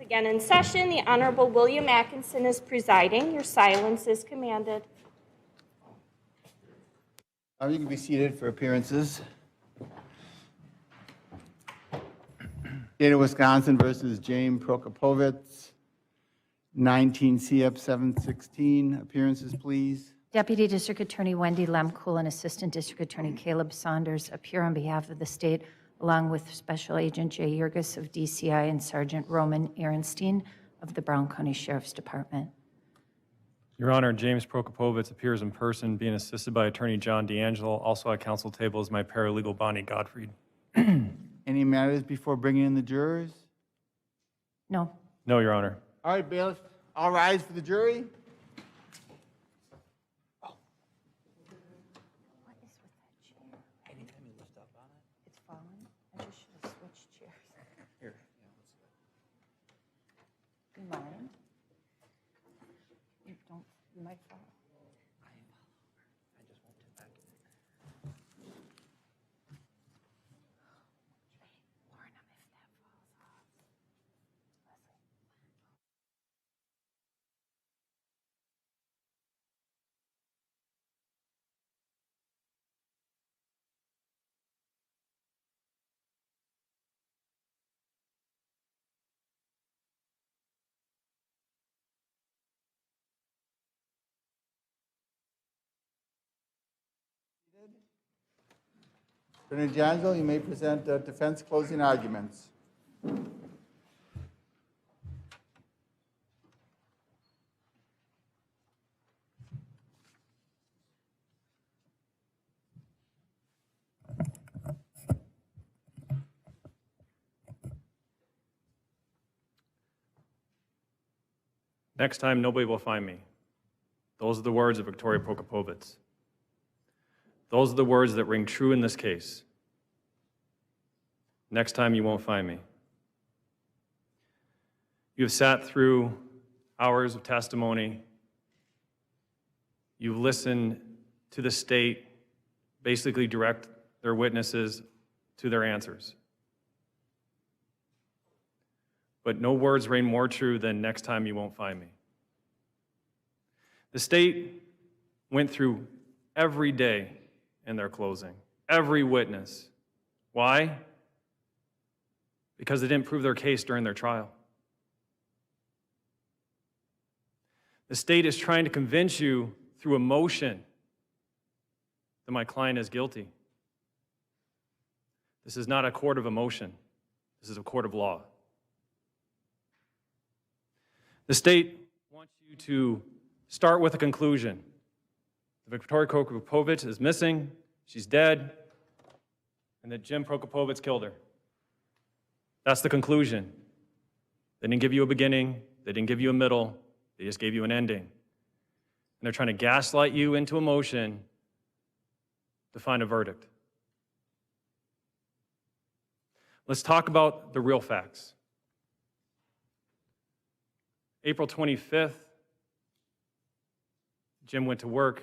Again in session, the Honorable William Atkinson is presiding. Your silence is commanded. You can be seated for appearances. State of Wisconsin versus James Prokopovitz, 19 CF 716. Appearances, please. Deputy District Attorney Wendy Lemkuhl and Assistant District Attorney Caleb Saunders appear on behalf of the state, along with Special Agent Jay Yurgis of DCI and Sergeant Roman Ehrenstein of the Brown County Sheriff's Department. Your Honor, James Prokopovitz appears in person, being assisted by Attorney John D'Angelo. Also at council table is my paralegal, Bonnie Gottfried. Any matters before bringing in the jurors? No. No, Your Honor. All right, bailiff, all rise for the jury. What is with that chair? Anytime you lift up on it. It's falling. I just should have switched chairs. Here. You mind? You don't, you might fall. I just won't tip back. Warn him if that falls off. Leslie. Attorney D'Angelo, you may present defense closing arguments. Next time, nobody will find me. Those are the words of Victoria Prokopovitz. Those are the words that ring true in this case. Next time, you won't find me. You have sat through hours of testimony. You've listened to the state basically direct their witnesses to their answers. But no words ring more true than next time you won't find me. The state went through every day in their closing, every witness. Why? Because they didn't prove their case during their trial. The state is trying to convince you through emotion that my client is guilty. This is not a court of emotion. This is a court of law. The state wants you to start with a conclusion. Victoria Prokopovitch is missing, she's dead, and that Jim Prokopovitz killed her. That's the conclusion. They didn't give you a beginning, they didn't give you a middle, they just gave you an ending. And they're trying to gaslight you into emotion to find a verdict. Let's talk about the real facts. April 25th, Jim went to work.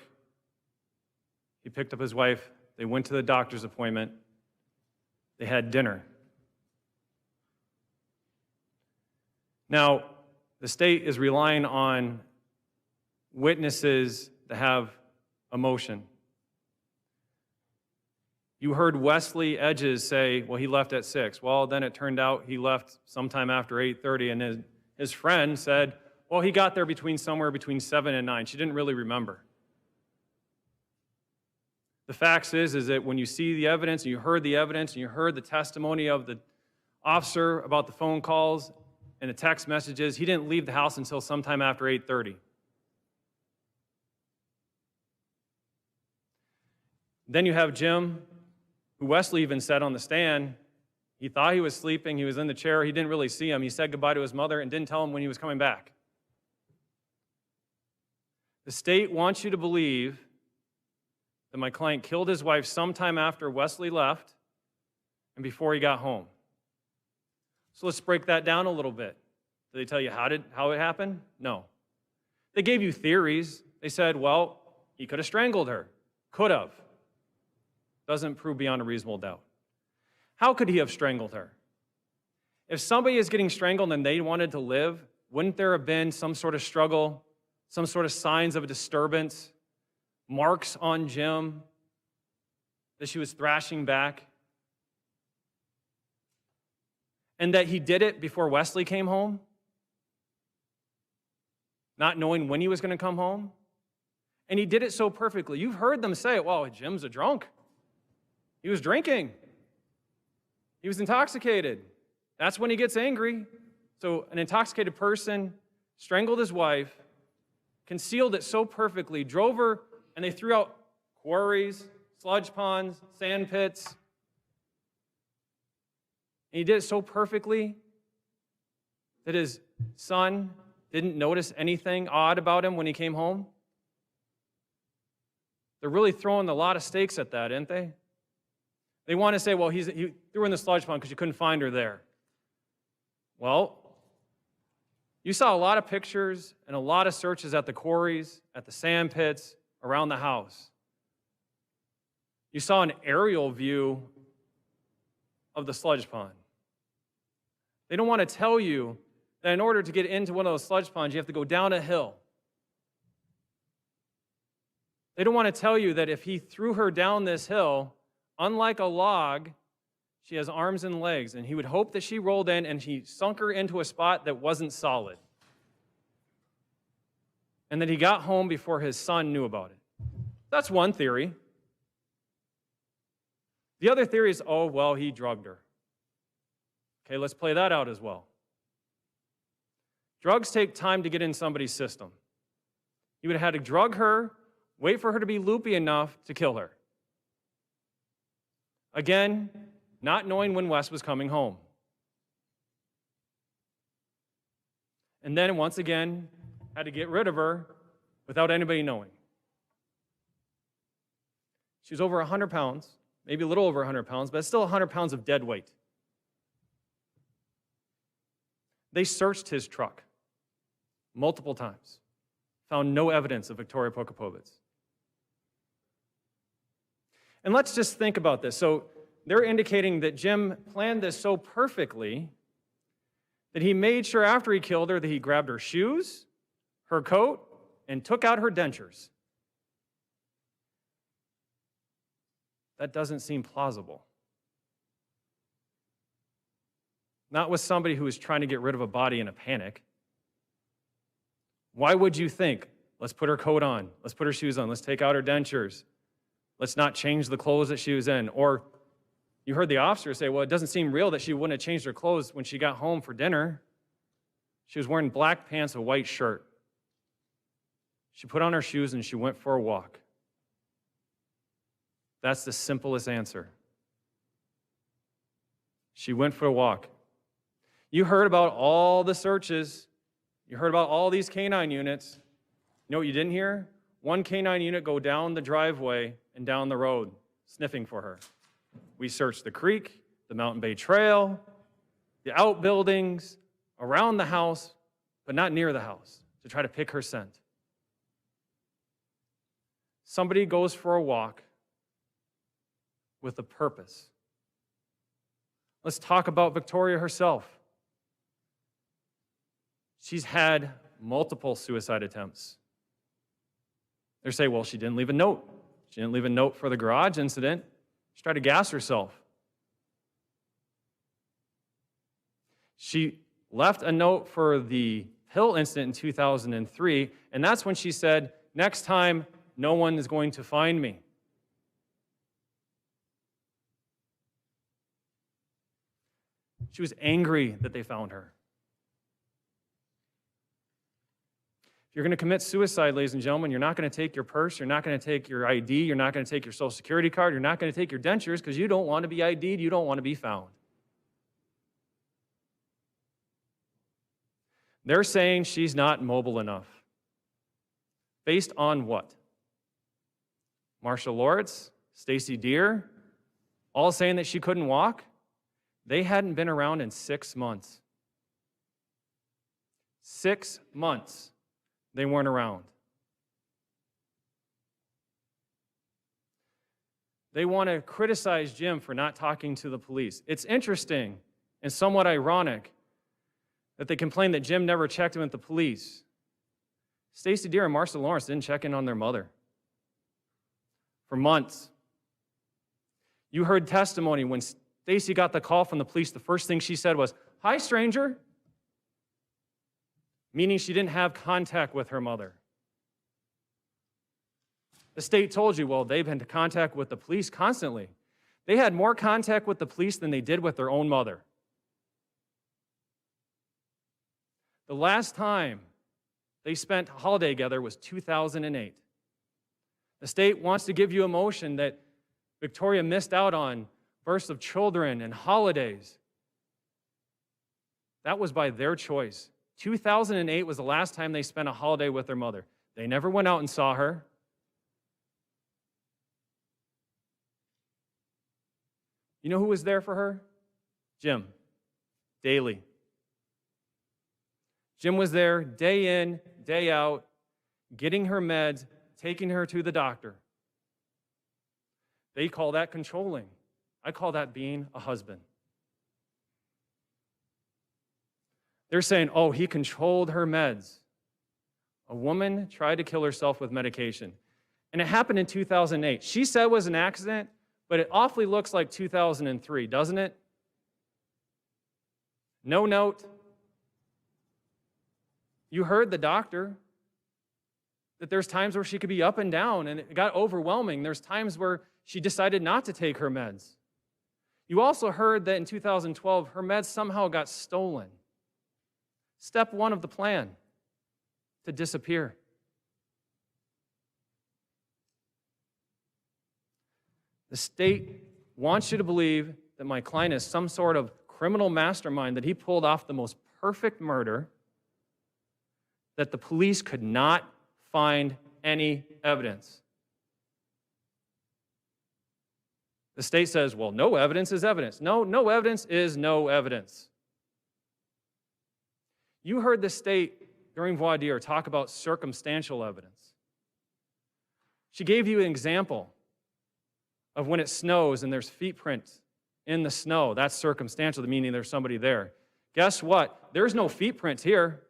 He picked up his wife. They went to the doctor's appointment. They had dinner. Now, the state is relying on witnesses that have emotion. You heard Wesley Edges say, well, he left at 6. Well, then it turned out he left sometime after 8:30, and his friend said, well, he got there somewhere between 7 and 9. She didn't really remember. The fact is that when you see the evidence, and you heard the evidence, and you heard the testimony of the officer about the phone calls and the text messages, he didn't leave the house until sometime after 8:30. Then you have Jim, who Wesley even said on the stand, he thought he was sleeping, he was in the chair, he didn't really see him. He said goodbye to his mother and didn't tell him when he was coming back. The state wants you to believe that my client killed his wife sometime after Wesley left and before he got home. So let's break that down a little bit. Did they tell you how it happened? No. They gave you theories. They said, well, he could have strangled her. Could have. Doesn't prove beyond a reasonable doubt. How could he have strangled her? If somebody is getting strangled and they wanted to live, wouldn't there have been some sort of struggle, some sort of signs of a disturbance, marks on Jim that she was thrashing back? And that he did it before Wesley came home, not knowing when he was going to come home? And he did it so perfectly. You've heard them say, well, Jim's a drunk. He was drinking. He was intoxicated. That's when he gets angry. So an intoxicated person strangled his wife, concealed it so perfectly, drove her, and they threw out quarries, sludge ponds, sand pits. And he did it so perfectly that his son didn't notice anything odd about him when he came home. They're really throwing a lot of stakes at that, aren't they? They want to say, well, he threw her in the sludge pond because you couldn't find her there. Well, you saw a lot of pictures and a lot of searches at the quarries, at the sand pits, around the house. You saw an aerial view of the sludge pond. They don't want to tell you that in order to get into one of those sludge ponds, you have to go down a hill. They don't want to tell you that if he threw her down this hill, unlike a log, she has arms and legs, and he would hope that she rolled in and he sunk her into a spot that wasn't solid. And that he got home before his son knew about it. That's one theory. The other theory is, oh, well, he drugged her. Okay, let's play that out as well. Drugs take time to get in somebody's system. He would have had to drug her, wait for her to be loopy enough to kill her. Again, not knowing when Wes was coming home. And then, once again, had to get rid of her without anybody knowing. She was over 100 pounds, maybe a little over 100 pounds, but it's still 100 pounds of dead weight. They searched his truck multiple times, found no evidence of Victoria Prokopovitz. And let's just think about this. So they're indicating that Jim planned this so perfectly that he made sure after he killed her that he grabbed her shoes, her coat, and took out her dentures. That doesn't seem plausible. Not with somebody who is trying to get rid of a body in a panic. Why would you think, let's put her coat on, let's put her shoes on, let's take out her dentures, let's not change the clothes that she was in? Or you heard the officer say, well, it doesn't seem real that she wouldn't have changed her clothes when she got home for dinner. She was wearing black pants, a white shirt. She put on her shoes and she went for a walk. That's the simplest answer. She went for a walk. You heard about all the searches. You heard about all these canine units. You know what you didn't hear? One canine unit go down the driveway and down the road, sniffing for her. We searched the creek, the Mountain Bay Trail, the outbuildings, around the house, but not near the house, to try to pick her scent. Somebody goes for a walk with a purpose. Let's talk about Victoria herself. She's had multiple suicide attempts. They say, well, she didn't leave a note. She didn't leave a note for the garage incident. She tried to gas herself. She left a note for the pill incident in 2003, and that's when she said, next time, no one is going to find me. She was angry that they found her. If you're going to commit suicide, ladies and gentlemen, you're not going to take your purse, you're not going to take your ID, you're not going to take your social security card, you're not going to take your dentures because you don't want to be ID'd, you don't want to be found. They're saying she's not mobile enough. Based on what? Marsha Lawrence, Stacey Deer, all saying that she couldn't walk? They hadn't been around in 6 months. 6 months they weren't around. They want to criticize Jim for not talking to the police. It's interesting and somewhat ironic that they complained that Jim never checked in with the police. Stacey Deer and Marcia Lawrence didn't check in on their mother for months. You heard testimony when Stacey got the call from the police, the first thing she said was, "Hi, stranger," meaning she didn't have contact with her mother. The state told you, well, they've been in contact with the police constantly. They had more contact with the police than they did with their own mother. The last time they spent a holiday together was 2008. The state wants to give you a motion that Victoria missed out on births of children and holidays. That was by their choice. 2008 was the last time they spent a holiday with their mother. They never went out and saw her. You know who was there for her? Jim, daily. Jim was there day in, day out, getting her meds, taking her to the doctor. They call that controlling. I call that being a husband. They're saying, oh, he controlled her meds. A woman tried to kill herself with medication. And it happened in 2008. She said it was an accident, but it awfully looks like 2003, doesn't it? No note. You heard the doctor that there's times where she could be up and down, and it got overwhelming. There's times where she decided not to take her meds. You also heard that in 2012, her meds somehow got stolen. Step one of the plan, to disappear. The state wants you to believe that my client is some sort of criminal mastermind, that he pulled off the most perfect murder, that the police could not find any evidence. The state says, well, no evidence is evidence. No, no evidence is no evidence. You heard the state during voir dire talk about circumstantial evidence. She gave you an example of when it snows and there's feet prints in the snow. That's circumstantial, meaning there's somebody there. Guess what? There's no feet prints here.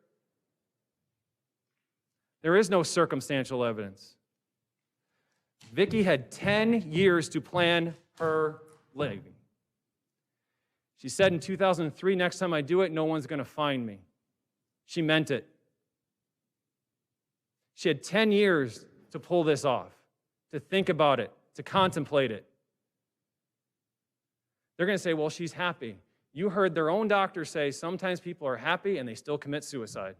There is no circumstantial evidence. Vicki had 10 years to plan her leaving. She said in 2003, next time I do it, no one's going to find me. She meant it. She had 10 years to pull this off, to think about it, to contemplate it. They're going to say, well, she's happy. You heard their own doctor say sometimes people are happy and they still commit suicide.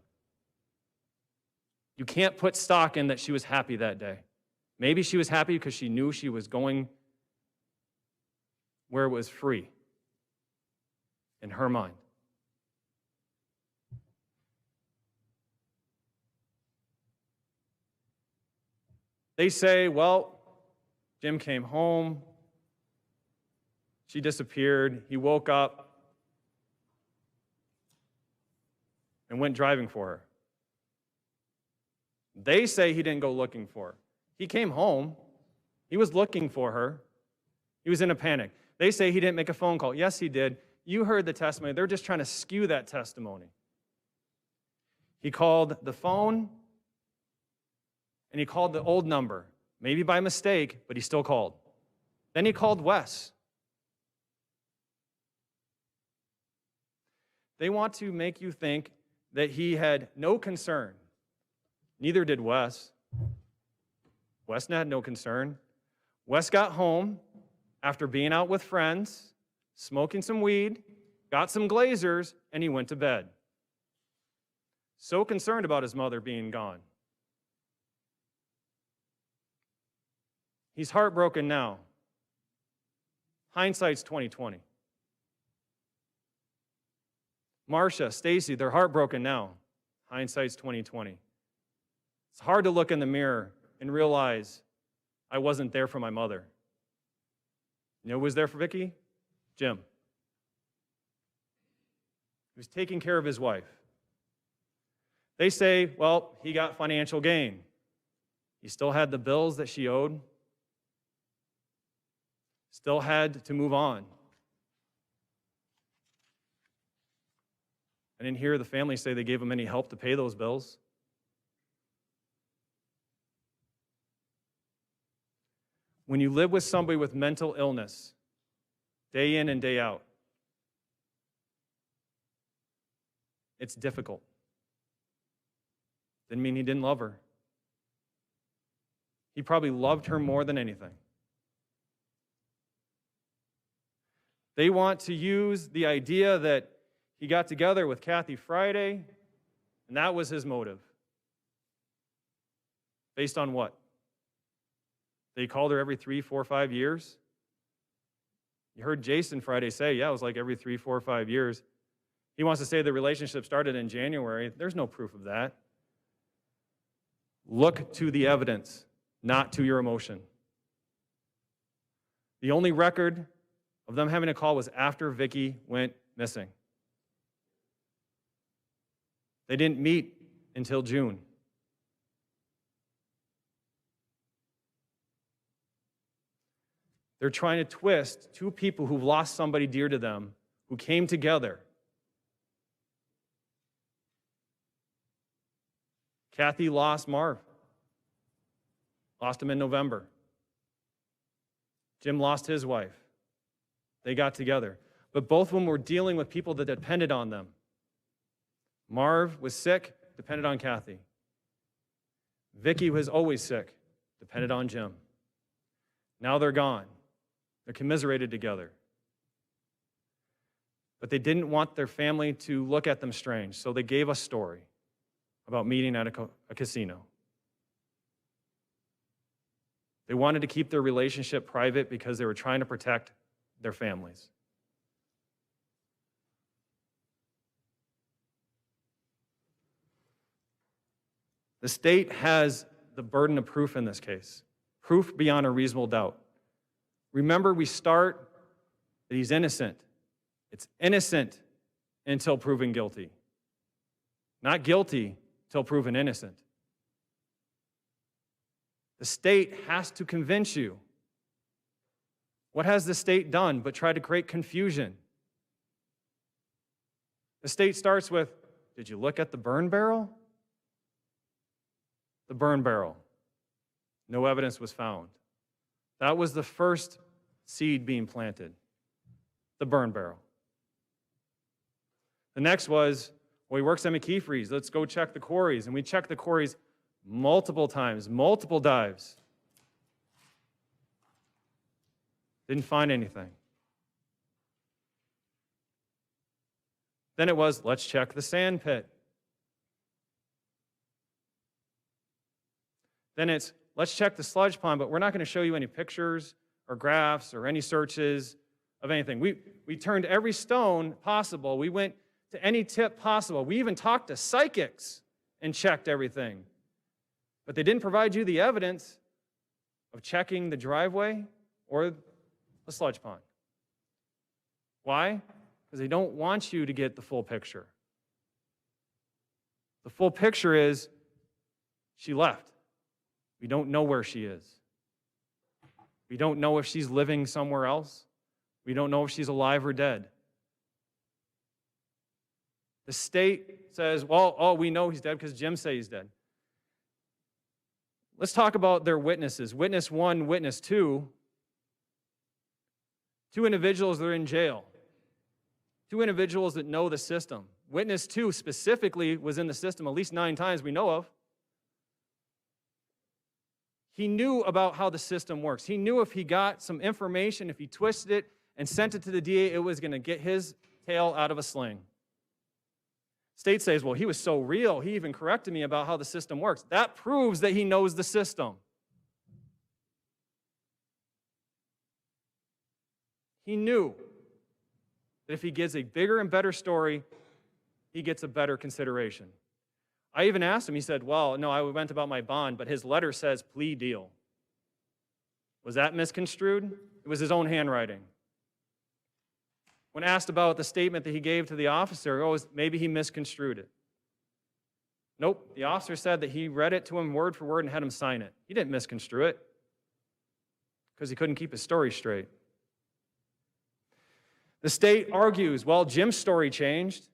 You can't put stock in that she was happy that day. Maybe she was happy because she knew she was going where it was free in her mind. They say, well, Jim came home, she disappeared, he woke up and went driving for her. They say he didn't go looking for her. He came home, he was looking for her, he was in a panic. They say he didn't make a phone call. Yes, he did. You heard the testimony. They're just trying to skew that testimony. He called the phone, and he called the old number, maybe by mistake, but he still called. Then he called Wes. They want to make you think that he had no concern. Neither did Wes. Wes had no concern. Wes got home after being out with friends, smoking some weed, got some Glazers, and he went to bed. So concerned about his mother being gone. He's heartbroken now. Hindsight's 20/20. Marcia, Stacey, they're heartbroken now. Hindsight's 20/20. It's hard to look in the mirror and realize I wasn't there for my mother. You know who was there for Vicki? Jim. He was taking care of his wife. They say, well, he got financial gain. He still had the bills that she owed. Still had to move on. I didn't hear the family say they gave him any help to pay those bills. When you live with somebody with mental illness, day in and day out, it's difficult. Didn't mean he didn't love her. He probably loved her more than anything. They want to use the idea that he got together with Kathy Friday, and that was his motive. Based on what? They called her every 3, 4, 5 years? You heard Jason Friday say, yeah, it was like every 3, 4, 5 years. He wants to say the relationship started in January. There's no proof of that. Look to the evidence, not to your emotion. The only record of them having a call was after Vicky went missing. They didn't meet until June. They're trying to twist two people who've lost somebody dear to them, who came together. Kathy lost Marv. Lost him in November. Jim lost his wife. They got together. But both of them were dealing with people that depended on them. Marv was sick, depended on Kathy. Vicky was always sick, depended on Jim. Now they're gone. They're commiserated together. But they didn't want their family to look at them strange, so they gave a story about meeting at a casino. They wanted to keep their relationship private because they were trying to protect their families. The state has the burden of proof in this case, proof beyond a reasonable doubt. Remember, we start that he's innocent. It's innocent until proven guilty. Not guilty until proven innocent. The state has to convince you. What has the state done but try to create confusion? The state starts with, did you look at the burn barrel? The burn barrel. No evidence was found. That was the first seed being planted, the burn barrel. The next was, well, he works at McKeefrey's. Let's go check the quarries. And we checked the quarries multiple times, multiple dives. Didn't find anything. Then it was, let's check the sand pit. Then it's, let's check the sludge pond, but we're not going to show you any pictures or graphs or any searches of anything. We turned every stone possible. We went to any tip possible. We even talked to psychics and checked everything. But they didn't provide you the evidence of checking the driveway or the sludge pond. Why? Because they don't want you to get the full picture. The full picture is she left. We don't know where she is. We don't know if she's living somewhere else. We don't know if she's alive or dead. The state says, well, oh, we know he's dead because Jim says he's dead. Let's talk about their witnesses. Witness 1, witness 2. 2 individuals that are in jail. 2 individuals that know the system. Witness 2 specifically was in the system at least 9 times we know of. He knew about how the system works. He knew if he got some information, if he twisted it and sent it to the DA, it was going to get his tail out of a sling. State says, well, he was so real, he even corrected me about how the system works. That proves that he knows the system. He knew that if he gives a bigger and better story, he gets a better consideration. I even asked him, he said, well, no, I went about my bond, but his letter says plea deal. Was that misconstrued? It was his own handwriting. When asked about the statement that he gave to the officer, maybe he misconstrued it. Nope, the officer said that he read it to him word for word and had him sign it. He didn't misconstrue it because he couldn't keep his story straight. The state argues, well, Jim's story changed.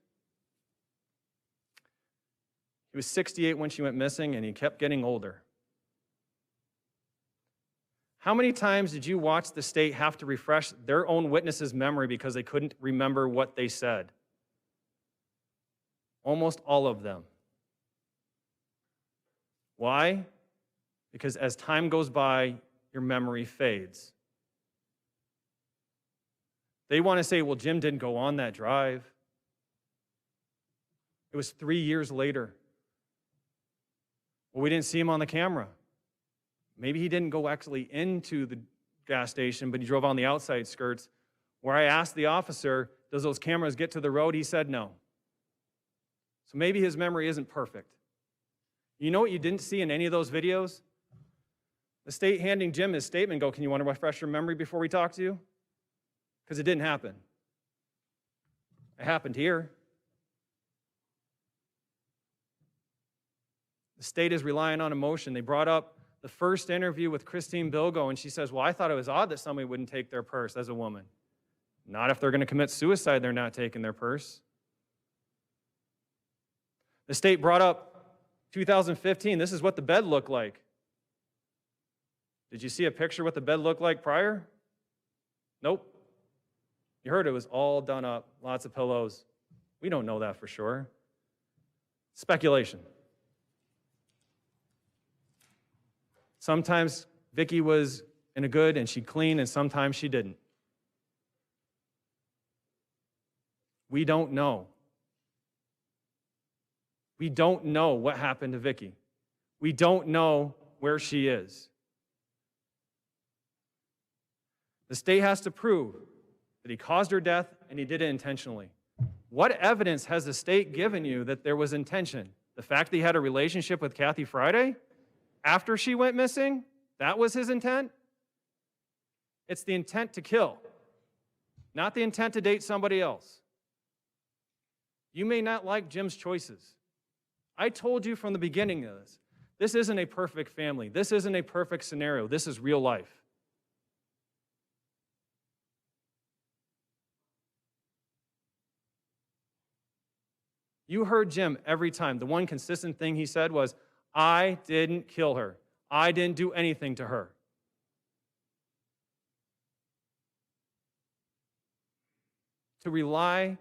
He was 68 when she went missing, and he kept getting older. How many times did you watch the state have to refresh their own witnesses' memory because they couldn't remember what they said? Almost all of them. Why? Because as time goes by, your memory fades. They want to say, well, Jim didn't go on that drive. It was 3 years later. Well, we didn't see him on the camera. Maybe he didn't go actually into the gas station, but he drove on the outside skirts. Where I asked the officer, does those cameras get to the road? He said no. So maybe his memory isn't perfect. You know what you didn't see in any of those videos? The state handing Jim his statement, go, can you want to refresh your memory before we talk to you? Because it didn't happen. It happened here. The state is relying on emotion. They brought up the first interview with Christine Bilgo, and she says, well, I thought it was odd that somebody wouldn't take their purse as a woman. Not if they're going to commit suicide, they're not taking their purse. The state brought up 2015. This is what the bed looked like. Did you see a picture of what the bed looked like prior? Nope. You heard it was all done up, lots of pillows. We don't know that for sure. Speculation. Sometimes Vicki was in a good and she cleaned, and sometimes she didn't. We don't know. We don't know what happened to Vicki. We don't know where she is. The state has to prove that he caused her death and he did it intentionally. What evidence has the state given you that there was intention? The fact that he had a relationship with Kathy Friday after she went missing? That was his intent? It's the intent to kill, not the intent to date somebody else. You may not like Jim's choices. I told you from the beginning of this, this isn't a perfect family. This isn't a perfect scenario. This is real life. You heard Jim every time. The one consistent thing he said was, I didn't kill her. I didn't do anything to her. To rely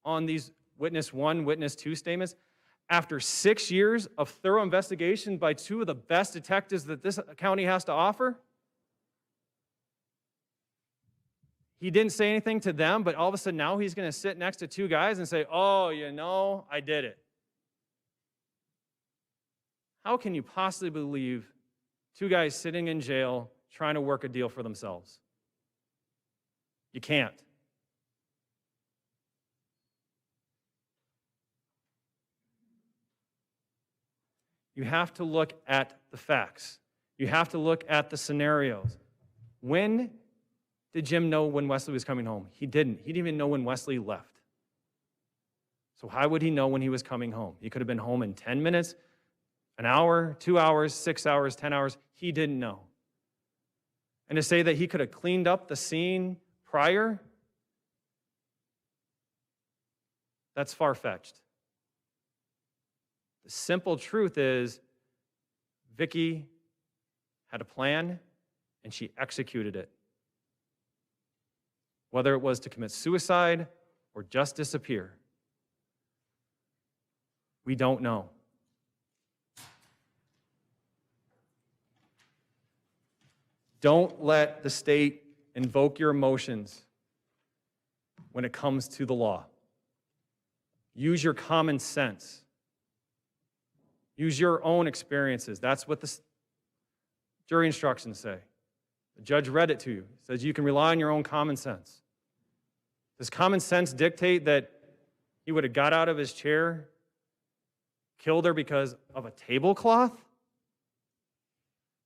on these witness 1, witness 2 statements, after 6 years of thorough investigation by 2 of the best detectives that this county has to offer, he didn't say anything to them, but all of a sudden now he's going to sit next to 2 guys and say, oh, you know, I did it. How can you possibly believe 2 guys sitting in jail trying to work a deal for themselves? You can't. You have to look at the facts. You have to look at the scenarios. When did Jim know when Wesley was coming home? He didn't. He didn't even know when Wesley left. So how would he know when he was coming home? He could have been home in 10 minutes, an hour, 2 hours, 6 hours, 10 hours. He didn't know. And to say that he could have cleaned up the scene prior, that's far-fetched. The simple truth is, Vicki had a plan and she executed it. Whether it was to commit suicide or just disappear, we don't know. Don't let the state invoke your emotions when it comes to the law. Use your common sense. Use your own experiences. That's what the jury instructions say. The judge read it to you. It says you can rely on your own common sense. Does common sense dictate that he would have got out of his chair, killed her because of a tablecloth?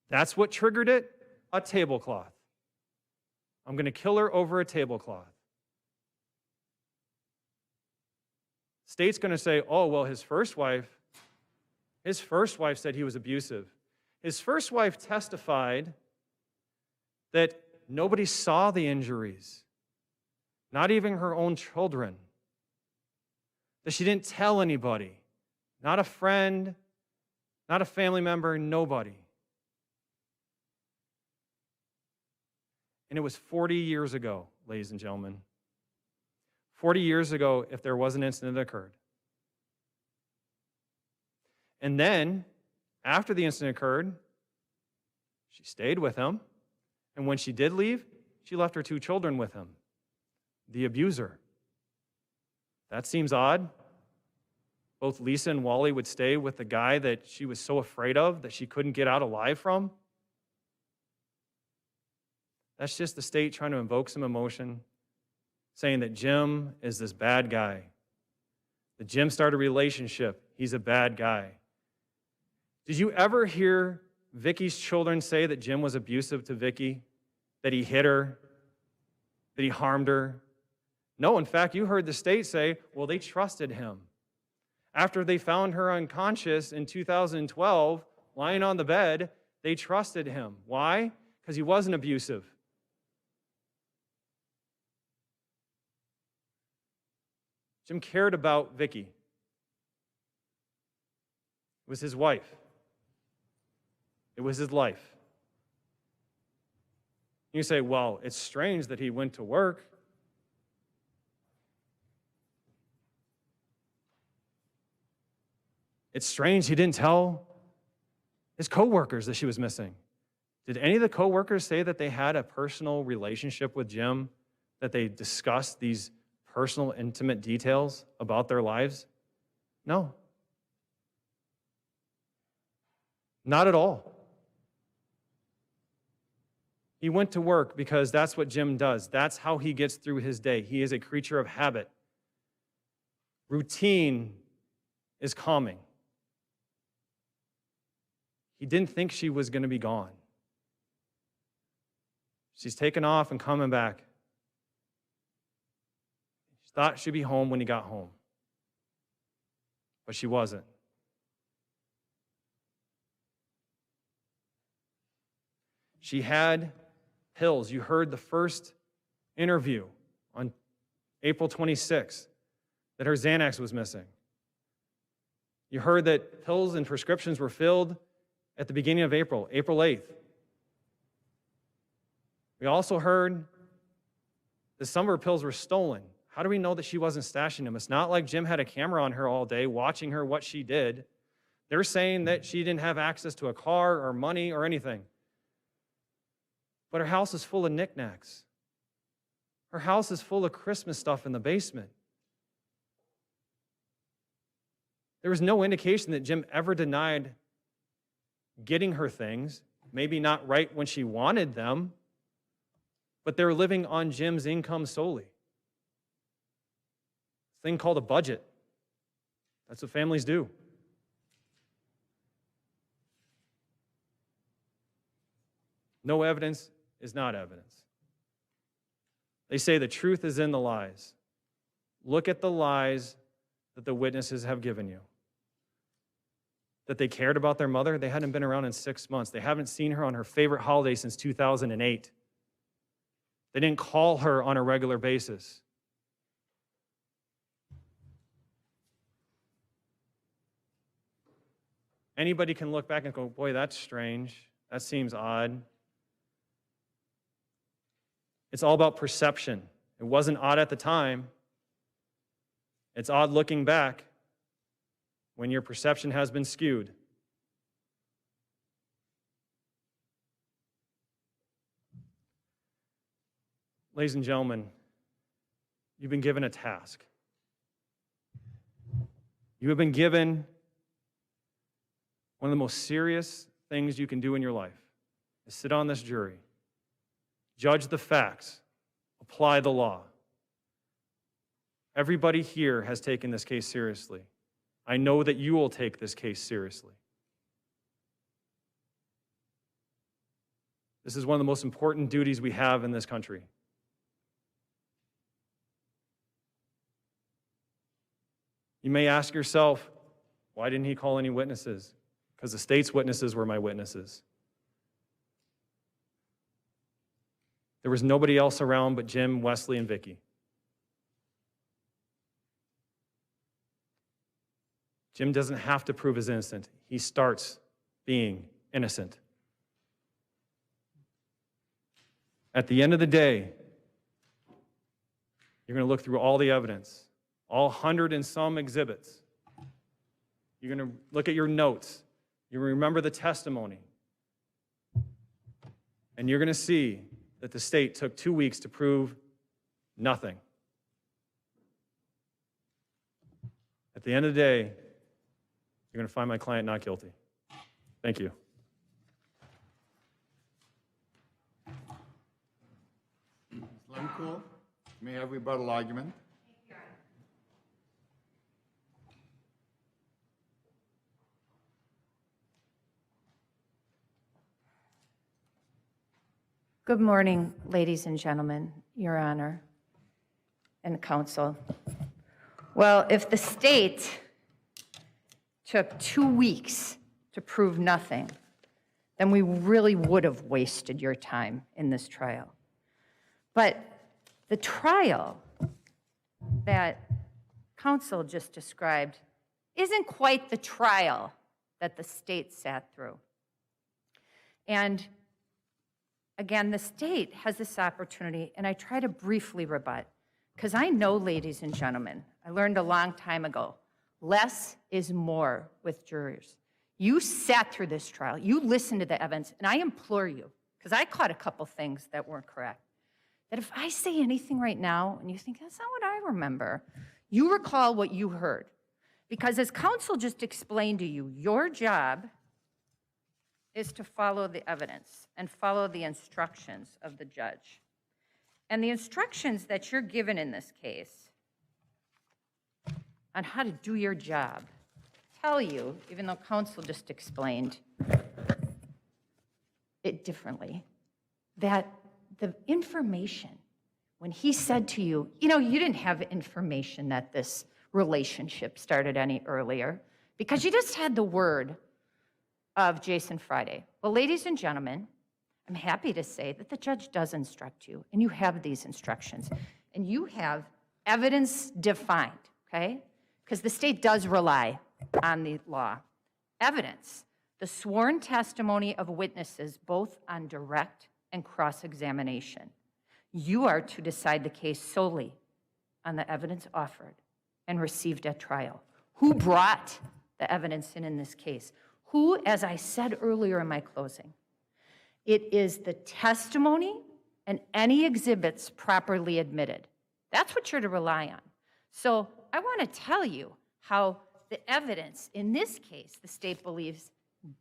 That's what triggered it? A tablecloth. I'm going to kill her over a tablecloth. State's going to say, oh, well, his first wife said he was abusive. His first wife testified that nobody saw the injuries, not even her own children, that she didn't tell anybody. Not a friend, not a family member, nobody. And it was 40 years ago, ladies and gentlemen. 40 years ago, if there was an incident that occurred. And then, after the incident occurred, she stayed with him. And when she did leave, she left her 2 children with him. The abuser. That seems odd. Both Lisa and Wally would stay with the guy that she was so afraid of that she couldn't get out alive from. That's just the state trying to invoke some emotion, saying that Jim is this bad guy. That Jim started a relationship. He's a bad guy. Did you ever hear Vicky's children say that Jim was abusive to Vicky? That he hit her? That he harmed her? No, in fact, you heard the state say, well, they trusted him. After they found her unconscious in 2012, lying on the bed, they trusted him. Why? Because he wasn't abusive. Jim cared about Vicky. It was his wife. It was his life. You say, well, it's strange that he went to work. It's strange he didn't tell his coworkers that she was missing. Did any of the coworkers say that they had a personal relationship with Jim, that they discussed these personal, intimate details about their lives? No. Not at all. He went to work because that's what Jim does. That's how he gets through his day. He is a creature of habit. Routine is calming. He didn't think she was going to be gone. She's taken off and coming back. She thought she'd be home when he got home. But she wasn't. She had pills. You heard the first interview on April 26th that her Xanax was missing. You heard that pills and prescriptions were filled at the beginning of April, April 8th. We also heard that some of her pills were stolen. How do we know that she wasn't stashing them? It's not like Jim had a camera on her all day watching her what she did. They're saying that she didn't have access to a car or money or anything. But her house is full of knickknacks. Her house is full of Christmas stuff in the basement. There was no indication that Jim ever denied getting her things, maybe not right when she wanted them, but they were living on Jim's income solely. This thing called a budget. That's what families do. No evidence is not evidence. They say the truth is in the lies. Look at the lies that the witnesses have given you. That they cared about their mother. They hadn't been around in 6 months. They haven't seen her on her favorite holiday since 2008. They didn't call her on a regular basis. Anybody can look back and go, boy, that's strange. That seems odd. It's all about perception. It wasn't odd at the time. It's odd looking back when your perception has been skewed. Ladies and gentlemen, you've been given a task. You have been given one of the most serious things you can do in your life is sit on this jury, judge the facts, apply the law. Everybody here has taken this case seriously. I know that you will take this case seriously. This is one of the most important duties we have in this country. You may ask yourself, why didn't he call any witnesses? Because the state's witnesses were my witnesses. There was nobody else around but Jim, Wesley, and Vicki. Jim doesn't have to prove his innocent. He starts being innocent. At the end of the day, you're going to look through all the evidence, all 100 and some exhibits. You're going to look at your notes. You remember the testimony. And you're going to see that the state took 2 weeks to prove nothing. At the end of the day, you're going to find my client not guilty. Thank you. Ms. Lemkool, may I have rebuttal argument? Good morning, ladies and gentlemen, Your Honor, and counsel. Well, if the state took 2 weeks to prove nothing, then we really would have wasted your time in this trial. But the trial that counsel just described isn't quite the trial that the state sat through. And again, the state has this opportunity, and I try to briefly rebut, because I know, ladies and gentlemen, I learned a long time ago, less is more with jurors. You sat through this trial, you listened to the evidence, and I implore you, because I caught a couple things that weren't correct, that if I say anything right now, and you think, that's not what I remember, you recall what you heard. Because as counsel just explained to you, your job is to follow the evidence and follow the instructions of the judge. And the instructions that you're given in this case on how to do your job tell you, even though counsel just explained it differently, that the information, when he said to you, you know, you didn't have information that this relationship started any earlier because you just had the word of Jason Friday. Well, ladies and gentlemen, I'm happy to say that the judge does instruct you, and you have these instructions, and you have evidence defined, okay? Because the state does rely on the law. Evidence, the sworn testimony of witnesses, both on direct and cross-examination. You are to decide the case solely on the evidence offered and received at trial. Who brought the evidence in this case? Who, as I said earlier in my closing, it is the testimony and any exhibits properly admitted. That's what you're to rely on. So I want to tell you how the evidence in this case, the state believes,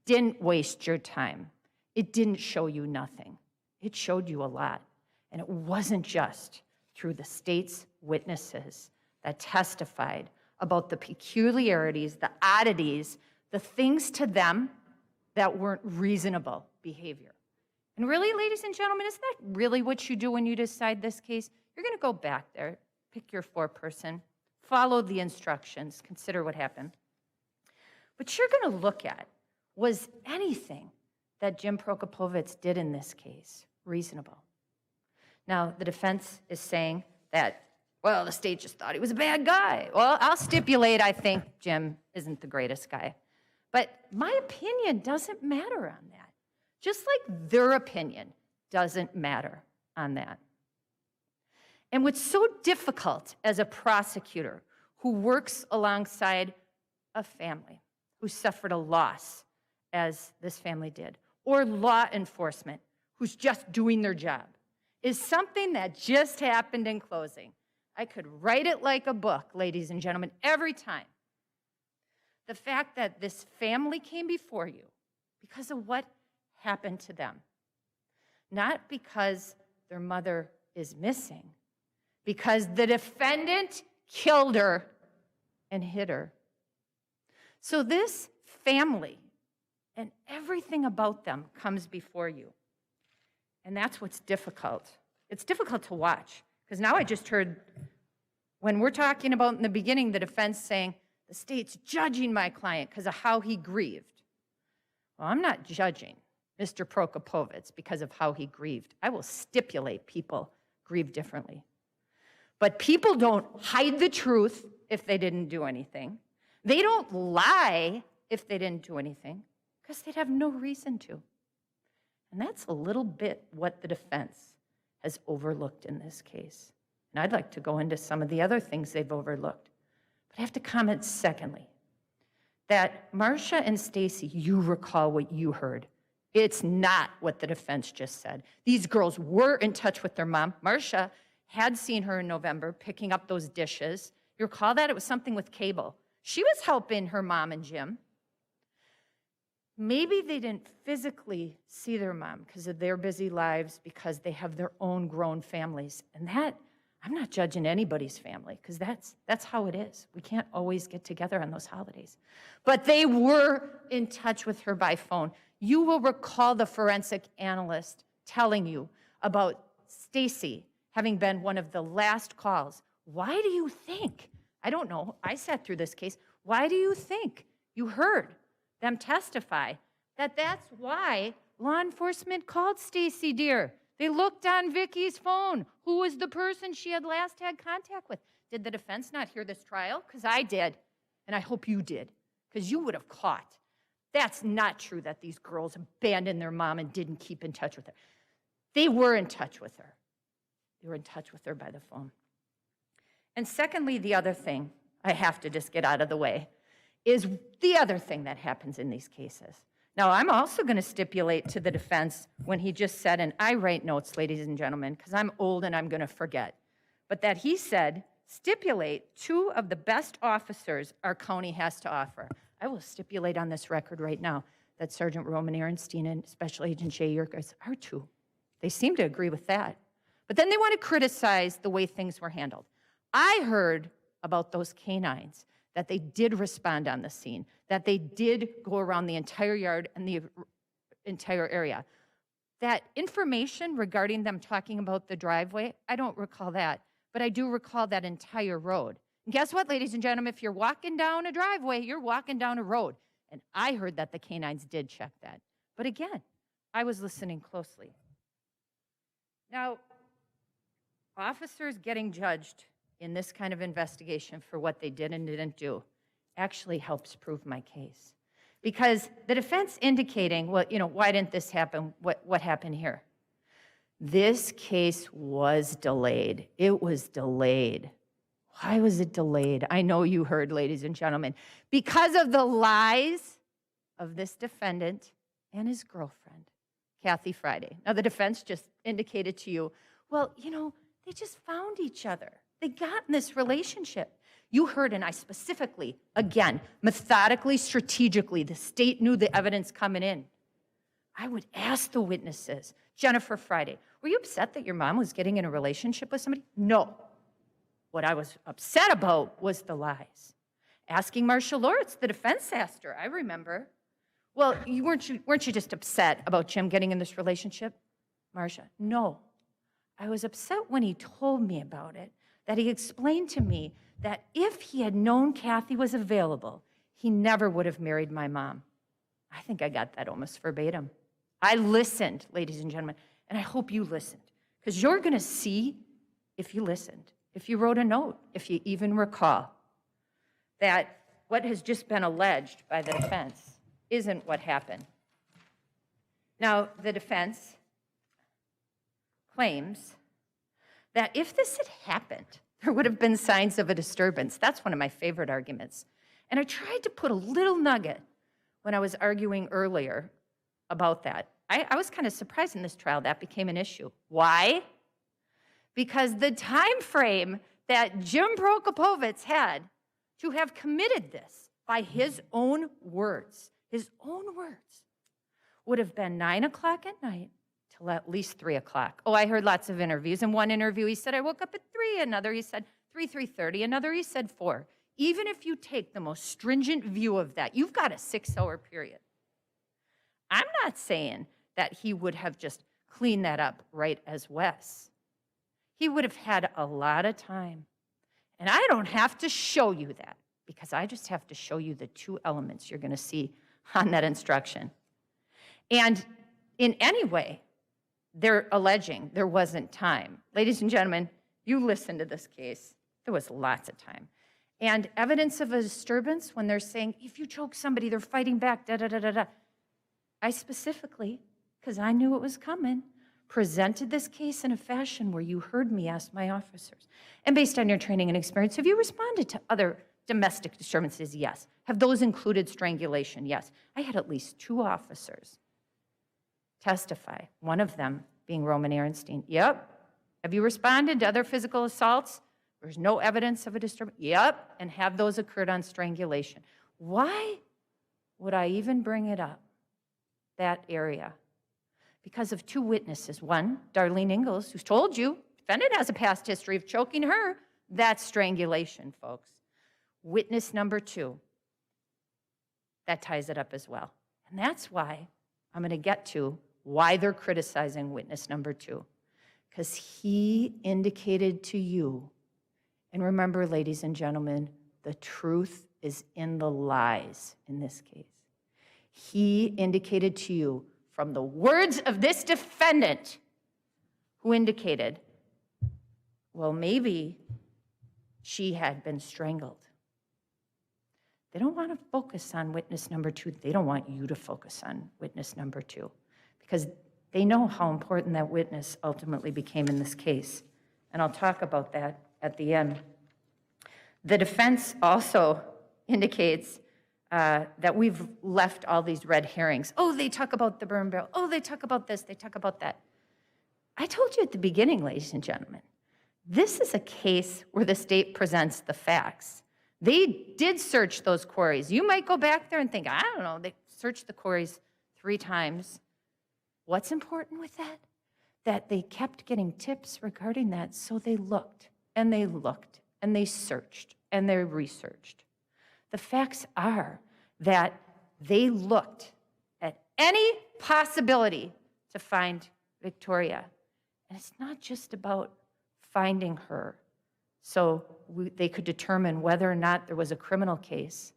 didn't waste your time. It didn't show you nothing. It showed you a lot. And it wasn't just through the state's witnesses that testified about the peculiarities, the oddities, the things to them that weren't reasonable behavior. And really, ladies and gentlemen, isn't that really what you do when you decide this case? You're going to go back there, pick your foreperson, follow the instructions, consider what happened. But you're going to look at, was anything that Jim Prokopovitz did in this case reasonable? Now, the defense is saying that, well, the state just thought he was a bad guy. Well, I'll stipulate I think Jim isn't the greatest guy. But my opinion doesn't matter on that. Just like their opinion doesn't matter on that. And what's so difficult as a prosecutor who works alongside a family who suffered a loss, as this family did, or law enforcement who's just doing their job, is something that just happened in closing. I could write it like a book, ladies and gentlemen, every time. The fact that this family came before you because of what happened to them. Not because their mother is missing, because the defendant killed her and hid her. So this family and everything about them comes before you. And that's what's difficult. It's difficult to watch, because now I just heard, when we're talking about in the beginning, the defense saying, the state's judging my client because of how he grieved. Well, I'm not judging Mr. Prokopovitz because of how he grieved. I will stipulate people grieve differently. But people don't hide the truth if they didn't do anything. They don't lie if they didn't do anything, because they'd have no reason to. And that's a little bit what the defense has overlooked in this case. And I'd like to go into some of the other things they've overlooked. But I have to comment secondly, that Marcia and Stacey, you recall what you heard. It's not what the defense just said. These girls were in touch with their mom. Marcia had seen her in November picking up those dishes. You recall that? It was something with cable. She was helping her mom and Jim. Maybe they didn't physically see their mom because of their busy lives, because they have their own grown families. And that, I'm not judging anybody's family, because that's how it is. We can't always get together on those holidays. But they were in touch with her by phone. You will recall the forensic analyst telling you about Stacey having been one of the last calls. Why do you think? I don't know. I sat through this case. Why do you think you heard them testify that that's why law enforcement called Stacey Deer? They looked on Vicky's phone. Who was the person she had last had contact with? Did the defense not hear this trial? Because I did, and I hope you did, because you would have caught. That's not true that these girls abandoned their mom and didn't keep in touch with her. They were in touch with her. They were in touch with her by the phone. And secondly, the other thing I have to just get out of the way is the other thing that happens in these cases. Now, I'm also going to stipulate to the defense when he just said, and I write notes, ladies and gentlemen, because I'm old and I'm going to forget, but that he said, stipulate 2 of the best officers our county has to offer. I will stipulate on this record right now that Sergeant Roman Ehrenstein and Special Agent Jay Yerkes are 2. They seem to agree with that. But then they want to criticize the way things were handled. I heard about those canines, that they did respond on the scene, that they did go around the entire yard and the entire area. That information regarding them talking about the driveway, I don't recall that, but I do recall that entire road. And guess what, ladies and gentlemen, if you're walking down a driveway, you're walking down a road. And I heard that the canines did check that. But again, I was listening closely. Now, officers getting judged in this kind of investigation for what they did and didn't do actually helps prove my case. Because the defense indicating, well, why didn't this happen? What happened here? This case was delayed. It was delayed. Why was it delayed? I know you heard, ladies and gentlemen. Because of the lies of this defendant and his girlfriend, Kathy Friday. Now, the defense just indicated to you, well, they just found each other. They got in this relationship. You heard, and I specifically, again, methodically, strategically, the state knew the evidence coming in. I would ask the witnesses, Jennifer Friday, were you upset that your mom was getting in a relationship with somebody? No. What I was upset about was the lies. Asking Marcia Loritz, the defense asked her, I remember. Well, weren't you just upset about Jim getting in this relationship? Marcia, no. I was upset when he told me about it, that he explained to me that if he had known Kathy was available, he never would have married my mom. I think I got that almost verbatim. I listened, ladies and gentlemen, and I hope you listened, because you're going to see if you listened, if you wrote a note, if you even recall that what has just been alleged by the defense isn't what happened. Now, the defense claims that if this had happened, there would have been signs of a disturbance. That's one of my favorite arguments. And I tried to put a little nugget when I was arguing earlier about that. I was kind of surprised in this trial that became an issue. Why? Because the time frame that Jim Prokopovitz had to have committed this by his own words, would have been 9 o'clock at night till at least 3 o'clock. Oh, I heard lots of interviews. In one interview, he said, I woke up at 3. Another, he said 3:30. Another, he said 4. Even if you take the most stringent view of that, you've got a 6-hour period. I'm not saying that he would have just cleaned that up right as Wes. He would have had a lot of time. And I don't have to show you that, because I just have to show you the 2 elements you're going to see on that instruction. And in any way, they're alleging there wasn't time. Ladies and gentlemen, you listen to this case. There was lots of time. And evidence of a disturbance, when they're saying, if you choke somebody, they're fighting back, da-da-da-da-da. I specifically, because I knew it was coming, presented this case in a fashion where you heard me ask my officers. And based on your training and experience, have you responded to other domestic disturbances? Yes. Have those included strangulation? Yes. I had at least 2 officers testify, one of them being Roman Ehrenstein. Yep. Have you responded to other physical assaults? There's no evidence of a disturbance. Yep. And have those occurred on strangulation? Why would I even bring it up, that area? Because of 2 witnesses. One, Darlene Ingalls, who's told you, defendant has a past history of choking her. That's strangulation, folks. Witness number 2, that ties it up as well. And that's why I'm going to get to why they're criticizing witness number 2. Because he indicated to you, and remember, ladies and gentlemen, the truth is in the lies in this case. He indicated to you from the words of this defendant, who indicated, well, maybe she had been strangled. They don't want to focus on witness number 2. They don't want you to focus on witness number 2, because they know how important that witness ultimately became in this case. And I'll talk about that at the end. The defense also indicates that we've left all these red herrings. Oh, they talk about the burn barrel. Oh, they talk about this. They talk about that. I told you at the beginning, ladies and gentlemen, this is a case where the state presents the facts. They did search those quarries. You might go back there and think, I don't know, they searched the quarries 3 times. What's important with that? That they kept getting tips regarding that, so they looked, and they looked, and they searched, and they researched. The facts are that they looked at any possibility to find Victoria. And it's not just about finding her so they could determine whether or not there was a criminal case.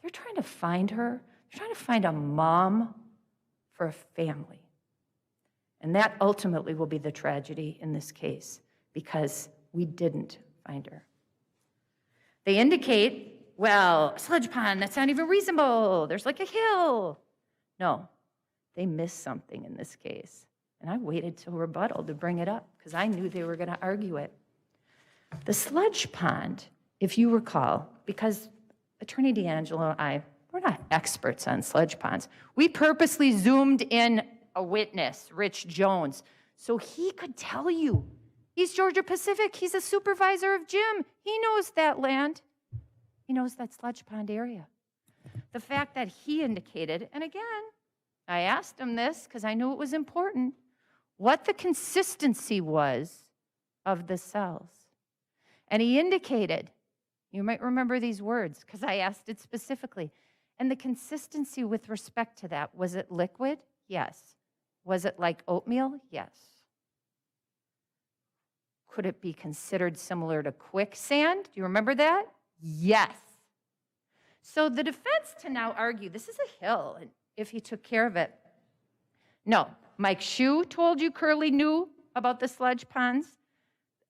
They're trying to find her. They're trying to find a mom for a family. And that ultimately will be the tragedy in this case, because we didn't find her. They indicate, well, a sludge pond, that's not even reasonable. There's like a hill. No, they missed something in this case. And I waited till rebuttal to bring it up because I knew they were going to argue it. The sludge pond, if you recall, because Attorney D'Angelo and I, we're not experts on sludge ponds. We purposely zoomed in a witness, Rich Jones, so he could tell you. He's Georgia Pacific. He's a supervisor of Jim. He knows that land. He knows that sludge pond area. The fact that he indicated, and again, I asked him this because I knew it was important, what the consistency was of the cells. And he indicated, you might remember these words because I asked it specifically, and the consistency with respect to that, was it liquid? Yes. Was it like oatmeal? Yes. Could it be considered similar to quicksand? Do you remember that? Yes. So the defense to now argue, this is a hill, and if he took care of it. No, Mike Shue told you Curley knew about the sludge ponds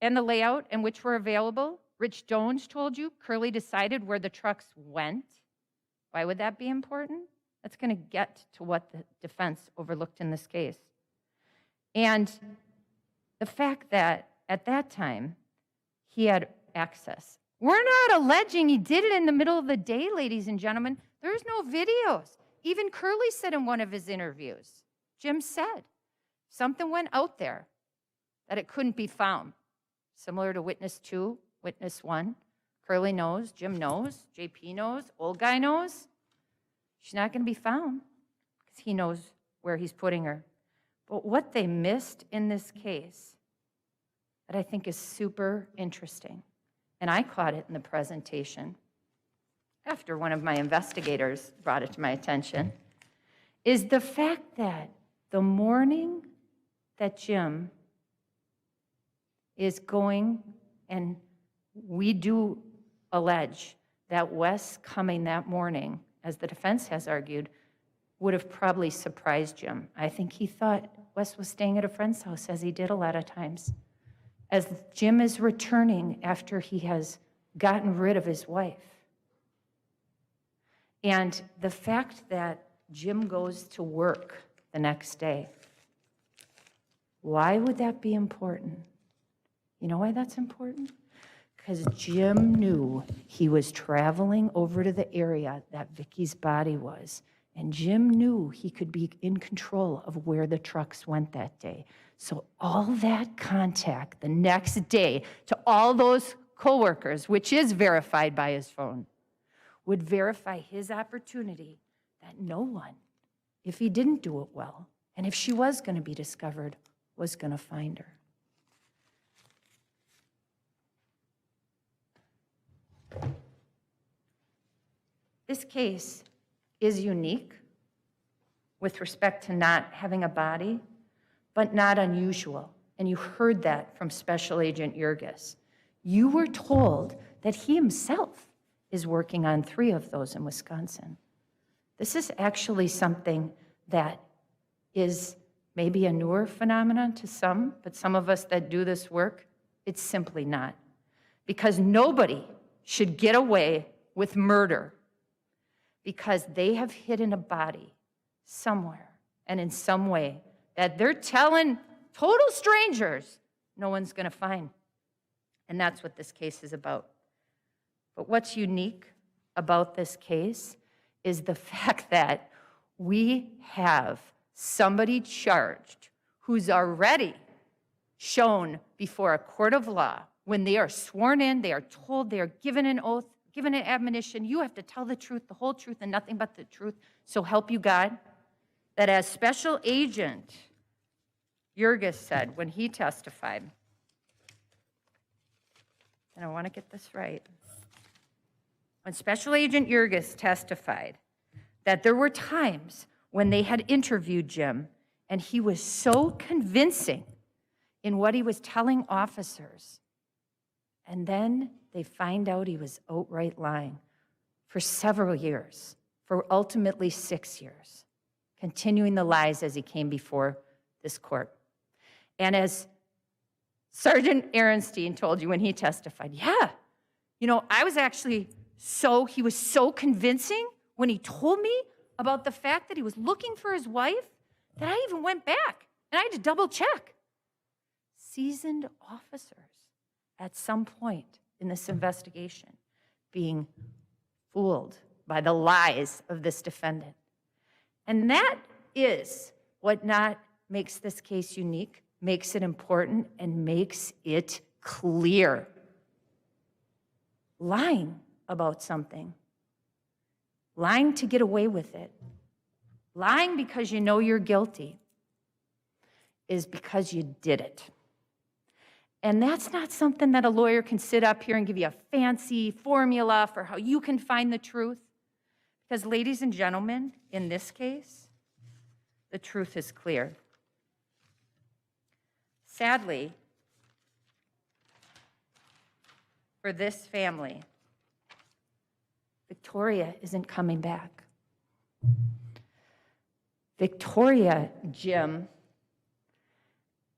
and the layout and which were available. Rich Jones told you Curley decided where the trucks went. Why would that be important? That's going to get to what the defense overlooked in this case. And the fact that at that time he had access. We're not alleging he did it in the middle of the day, ladies and gentlemen. There's no videos. Even Curley said in one of his interviews, Jim said, something went out there that it couldn't be found. Similar to witness 2, witness 1. Curley knows, Jim knows, JP knows, old guy knows. She's not going to be found because he knows where he's putting her. But what they missed in this case that I think is super interesting, and I caught it in the presentation after one of my investigators brought it to my attention, is the fact that the morning that Jim is going, and we do allege that Wes coming that morning, as the defense has argued, would have probably surprised Jim. I think he thought Wes was staying at a friend's house, as he did a lot of times. As Jim is returning after he has gotten rid of his wife. And the fact that Jim goes to work the next day, why would that be important? You know why that's important? Because Jim knew he was traveling over to the area that Vicky's body was, and Jim knew he could be in control of where the trucks went that day. So all that contact the next day to all those coworkers, which is verified by his phone, would verify his opportunity that no one, if he didn't do it well, and if she was going to be discovered, was going to find her. This case is unique with respect to not having a body, but not unusual. And you heard that from Special Agent Jurgis. You were told that he himself is working on 3 of those in Wisconsin. This is actually something that is maybe a newer phenomenon to some, but some of us that do this work, it's simply not. Because nobody should get away with murder because they have hidden a body somewhere and in some way that they're telling total strangers no one's going to find. And that's what this case is about. But what's unique about this case is the fact that we have somebody charged who's already shown before a court of law. When they are sworn in, they are told, they are given an oath, given an admonition, you have to tell the truth, the whole truth, and nothing but the truth, so help you God. That as Special Agent Jurgis said when he testified, and I want to get this right, when Special Agent Jurgis testified that there were times when they had interviewed Jim and he was so convincing in what he was telling officers, and then they find out he was outright lying for several years, for ultimately 6 years, continuing the lies as he came before this court. And as Sergeant Ehrenstein told you when he testified, yeah, you know, I was actually he was so convincing when he told me about the fact that he was looking for his wife that I even went back and I had to double check. Seasoned officers at some point in this investigation being fooled by the lies of this defendant. And that is what not makes this case unique, makes it important, and makes it clear. Lying about something, lying to get away with it, lying because you know you're guilty, is because you did it. And that's not something that a lawyer can sit up here and give you a fancy formula for how you can find the truth. Because, ladies and gentlemen, in this case, the truth is clear. Sadly, for this family, Victoria isn't coming back. Victoria, Jim,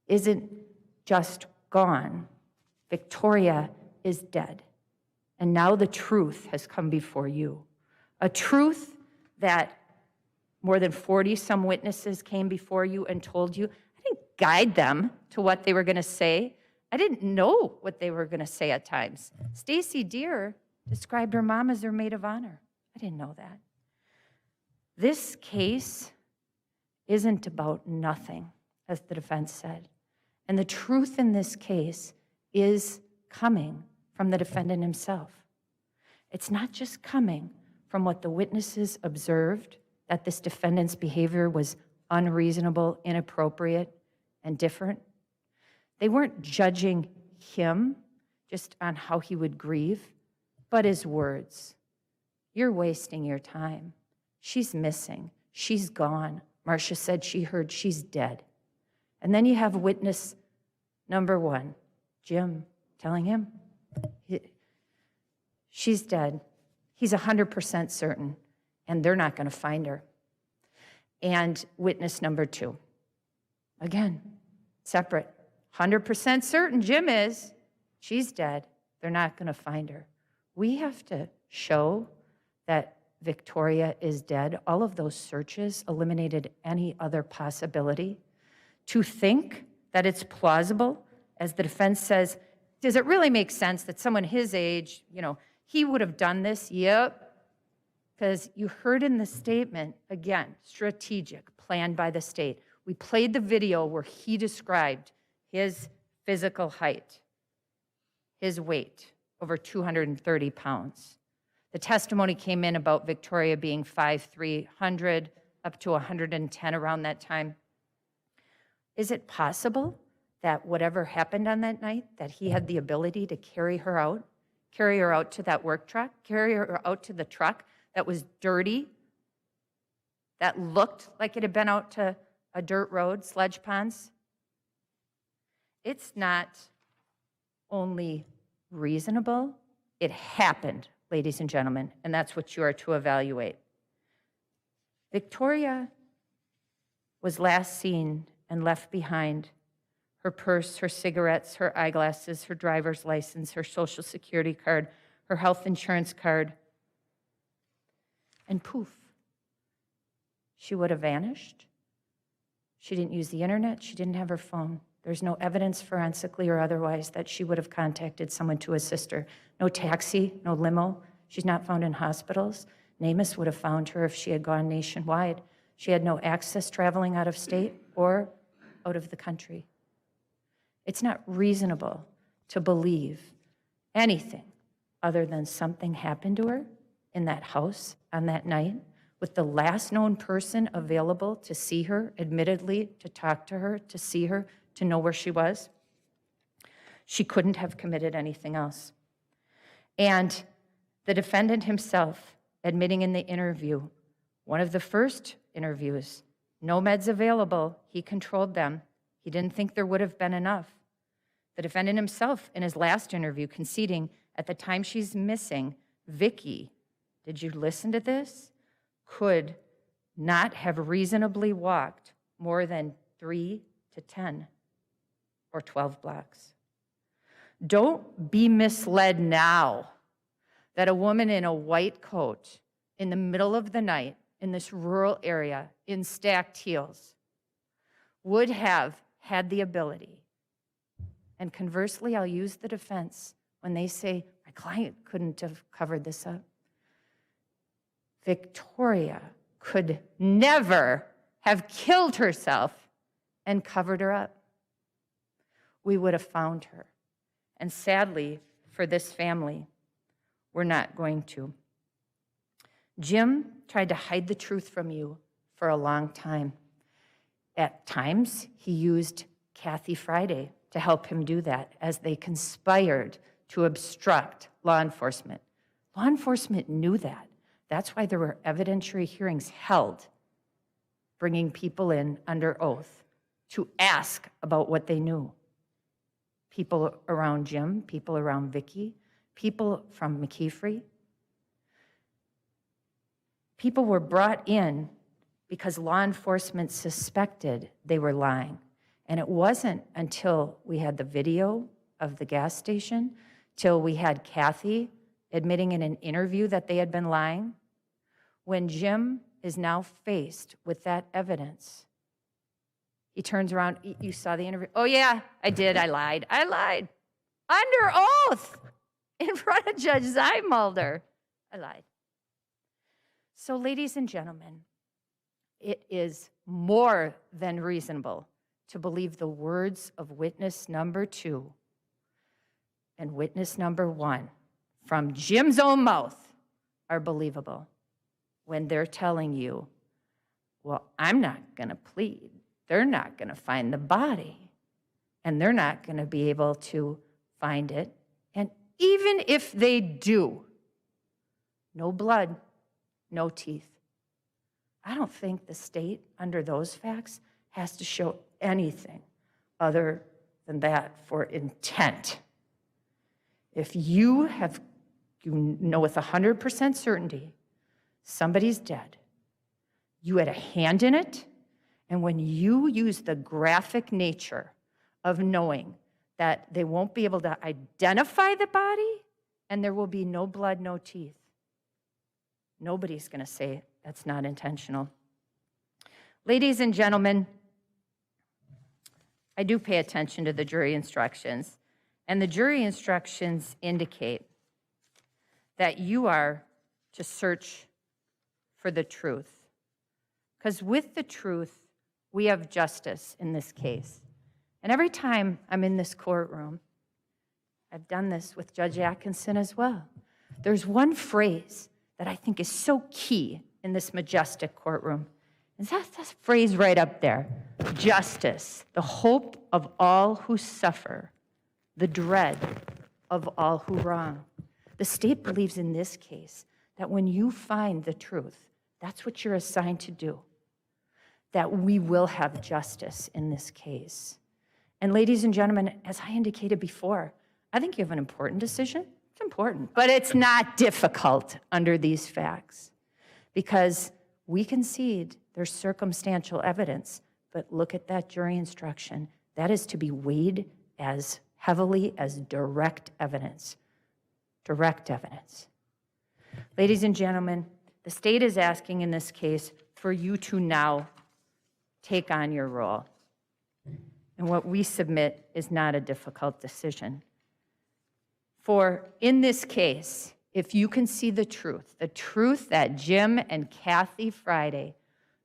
isn't just gone. Victoria is dead. And now the truth has come before you. A truth that more than 40-some witnesses came before you and told you. I didn't guide them to what they were going to say. I didn't know what they were going to say at times. Stacey Deer described her mom as her maid of honor. I didn't know that. This case isn't about nothing, as the defense said. And the truth in this case is coming from the defendant himself. It's not just coming from what the witnesses observed, that this defendant's behavior was unreasonable, inappropriate, and different. They weren't judging him just on how he would grieve, but his words. You're wasting your time. She's missing. She's gone. Marcia said she heard she's dead. And then you have witness number 1, Jim, telling him she's dead. He's 100% certain, and they're not going to find her. And witness number 2, again, separate. 100% certain Jim is, she's dead. They're not going to find her. We have to show that Victoria is dead. All of those searches eliminated any other possibility. To think that it's plausible, as the defense says, does it really make sense that someone his age, he would have done this? Yep. Because you heard in the statement, again, strategic, planned by the state. We played the video where he described his physical height, his weight, over 230 pounds. The testimony came in about Victoria being 5'3", 100, up to 110 around that time. Is it possible that whatever happened on that night, that he had the ability to carry her out to that work truck, carry her out to the truck that was dirty, that looked like it had been out to a dirt road, sludge ponds? It's not only reasonable, it happened, ladies and gentlemen, and that's what you are to evaluate. Victoria was last seen and left behind her purse, her cigarettes, her eyeglasses, her driver's license, her Social Security card, her health insurance card, and poof, she would have vanished. She didn't use the internet, she didn't have her phone. There's no evidence forensically or otherwise that she would have contacted someone to assist her. No taxi, no limo. She's not found in hospitals. NamUs would have found her if she had gone nationwide. She had no access traveling out of state or out of the country. It's not reasonable to believe anything other than something happened to her in that house on that night with the last known person available to see her, admittedly, to talk to her, to see her, to know where she was. She couldn't have committed anything else. And the defendant himself, admitting in the interview, one of the first interviews, no meds available, he controlled them. He didn't think there would have been enough. The defendant himself, in his last interview, conceding at the time she's missing, Vicky, did you listen to this? Could not have reasonably walked more than 3 to 10 or 12 blocks. Don't be misled now that a woman in a white coat in the middle of the night in this rural area in stacked heels would have had the ability. And conversely, I'll use the defense when they say, my client couldn't have covered this up. Victoria could never have killed herself and covered her up. We would have found her. And sadly, for this family, we're not going to. Jim tried to hide the truth from you for a long time. At times, he used Kathy Friday to help him do that as they conspired to obstruct law enforcement. Law enforcement knew that. That's why there were evidentiary hearings held, bringing people in under oath to ask about what they knew. People around Jim, people around Vicky, people from McKeefrey. People were brought in because law enforcement suspected they were lying. And it wasn't until we had the video of the gas station, till we had Kathy admitting in an interview that they had been lying, when Jim is now faced with that evidence. He turns around, you saw the interview. Oh yeah, I did, I lied. Under oath, in front of Judge Zymulder. I lied. So ladies and gentlemen, it is more than reasonable to believe the words of witness number 2 and witness number 1 from Jim's own mouth are believable when they're telling you, well, I'm not gonna plead. They're not gonna find the body, and they're not gonna be able to find it. And even if they do, no blood, no teeth. I don't think the state, under those facts, has to show anything other than that for intent. If you know with 100% certainty somebody's dead, you had a hand in it, and when you use the graphic nature of knowing that they won't be able to identify the body and there will be no blood, no teeth. Nobody's going to say that's not intentional. Ladies and gentlemen, I do pay attention to the jury instructions, and the jury instructions indicate that you are to search for the truth. Because with the truth, we have justice in this case. And every time I'm in this courtroom, I've done this with Judge Atkinson as well. There's one phrase that I think is so key in this majestic courtroom. And that's that phrase right up there. Justice, the hope of all who suffer, the dread of all who wrong. The state believes in this case that when you find the truth, that's what you're assigned to do, that we will have justice in this case. And ladies and gentlemen, as I indicated before, I think you have an important decision. It's important, but it's not difficult under these facts because we concede there's circumstantial evidence, but look at that jury instruction. That is to be weighed as heavily as direct evidence. Direct evidence. Ladies and gentlemen, the state is asking in this case for you to now take on your role. And what we submit is not a difficult decision. For in this case, if you can see the truth that Jim and Kathy Friday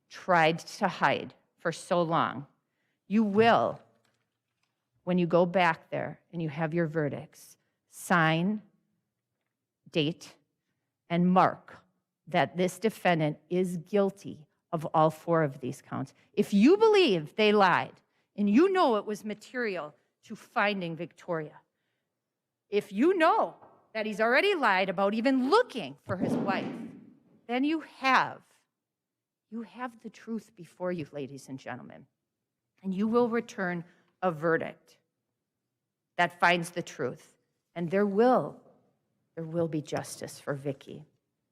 tried to hide for so long, you will, when you go back there and you have your verdicts, sign, date, and mark that this defendant is guilty of all 4 of these counts. If you believe they lied, and you know it was material to finding Victoria, if you know that he's already lied about even looking for his wife, then you have the truth before you, ladies and gentlemen, and you will return a verdict that finds the truth, and there will be justice for Vicky.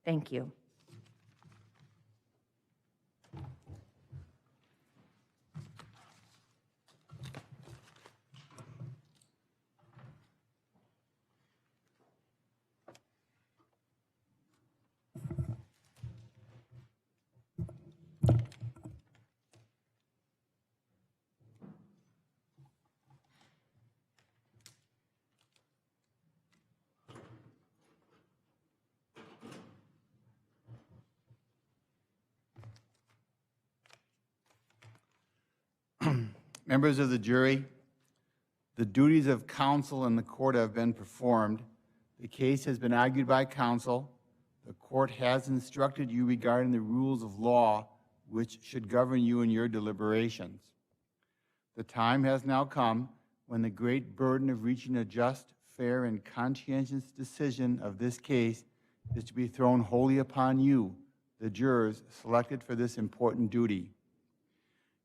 Thank you. Members of the jury, the duties of counsel in the court have been performed. The case has been argued by counsel. The court has instructed you regarding the rules of law which should govern you in your deliberations. The time has now come when the great burden of reaching a just, fair, and conscientious decision of this case is to be thrown wholly upon you, the jurors selected for this important duty.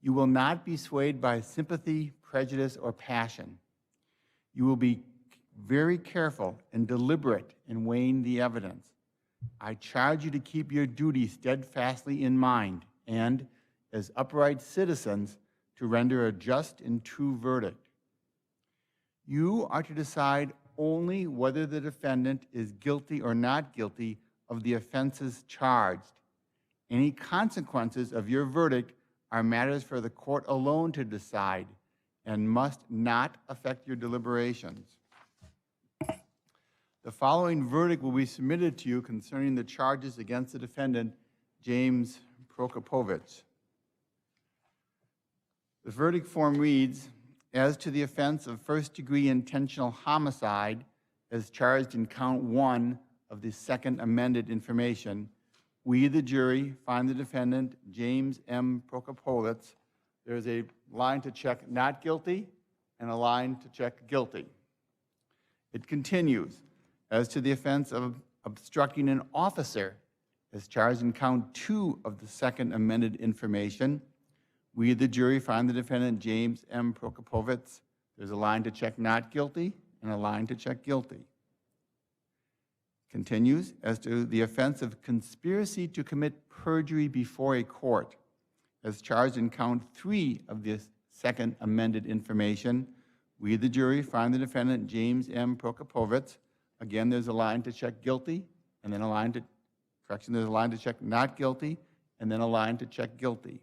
You will not be swayed by sympathy, prejudice, or passion. You will be very careful and deliberate in weighing the evidence. I charge you to keep your duty steadfastly in mind and, as upright citizens, to render a just and true verdict. You are to decide only whether the defendant is guilty or not guilty of the offenses charged. Any consequences of your verdict are matters for the court alone to decide and must not affect your deliberations. The following verdict will be submitted to you concerning the charges against the defendant, James Prokopovitz. The verdict form reads, as to the offense of first-degree intentional homicide as charged in count 1 of the second amended information, we, the jury, find the defendant, James M. Prokopovitz. There's a line to check not guilty and a line to check guilty. It continues, as to the offense of obstructing an officer as charged in count 2 of the second amended information, we, the jury, find the defendant, James M. Prokopovitz. There's a line to check not guilty and a line to check guilty. Continues, as to the offense of conspiracy to commit perjury before a court, as charged in count 3 of this second amended information, we, the jury, find the defendant, James M. Prokopovitz. Again, there's a line to check guilty, and then a line to, there's a line to check not guilty, and then a line to check guilty.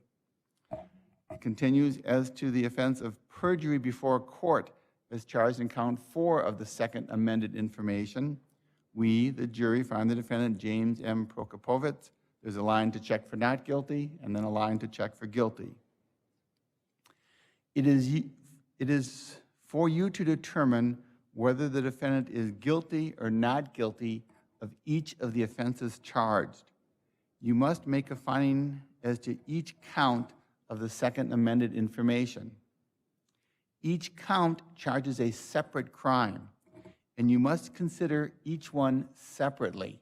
It continues, as to the offense of perjury before a court as charged in count 4 of the second amended information, we, the jury, find the defendant James M. Prokopovitz. There's a line to check for not guilty, and then a line to check for guilty. It is for you to determine whether the defendant is guilty or not guilty of each of the offenses charged. You must make a finding as to each count of the second amended information. Each count charges a separate crime, and you must consider each one separately.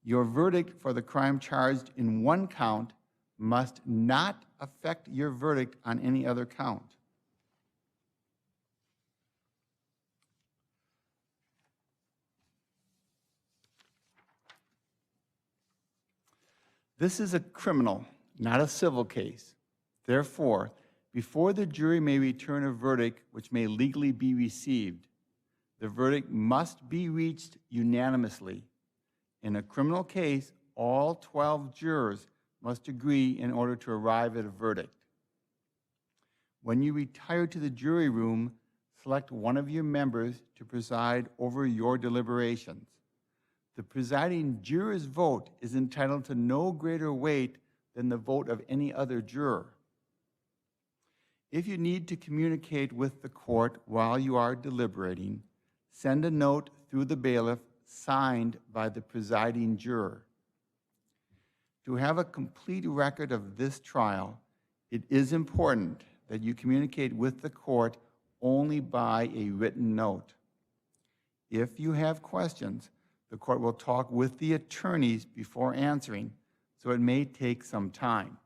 Your verdict for the crime charged in one count must not affect your verdict on any other count. This is a criminal, not a civil case. Therefore, before the jury may return a verdict which may legally be received, the verdict must be reached unanimously. In a criminal case, all 12 jurors must agree in order to arrive at a verdict. When you retire to the jury room, select one of your members to preside over your deliberations. The presiding juror's vote is entitled to no greater weight than the vote of any other juror. If you need to communicate with the court while you are deliberating, send a note through the bailiff signed by the presiding juror. To have a complete record of this trial, it is important that you communicate with the court only by a written note. If you have questions, the court will talk with the attorneys before answering, so it may take some time.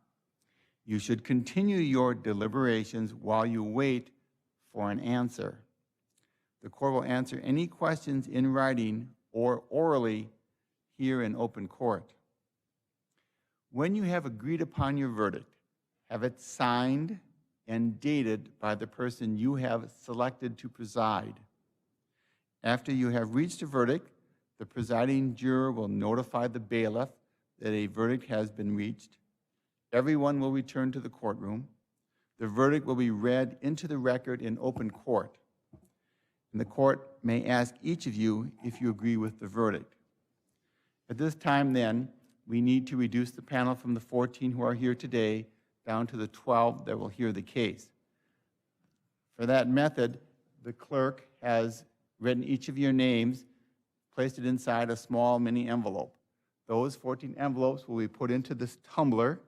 You should continue your deliberations while you wait for an answer. The court will answer any questions in writing or orally here in open court. When you have agreed upon your verdict, have it signed and dated by the person you have selected to preside. After you have reached a verdict, the presiding juror will notify the bailiff that a verdict has been reached. Everyone will return to the courtroom. The verdict will be read into the record in open court. And the court may ask each of you if you agree with the verdict. At this time, then, we need to reduce the panel from the 14 who are here today down to the 12 that will hear the case. For that method, the clerk has written each of your names, placed it inside a small mini envelope. Those 14 envelopes will be put into this tumbler,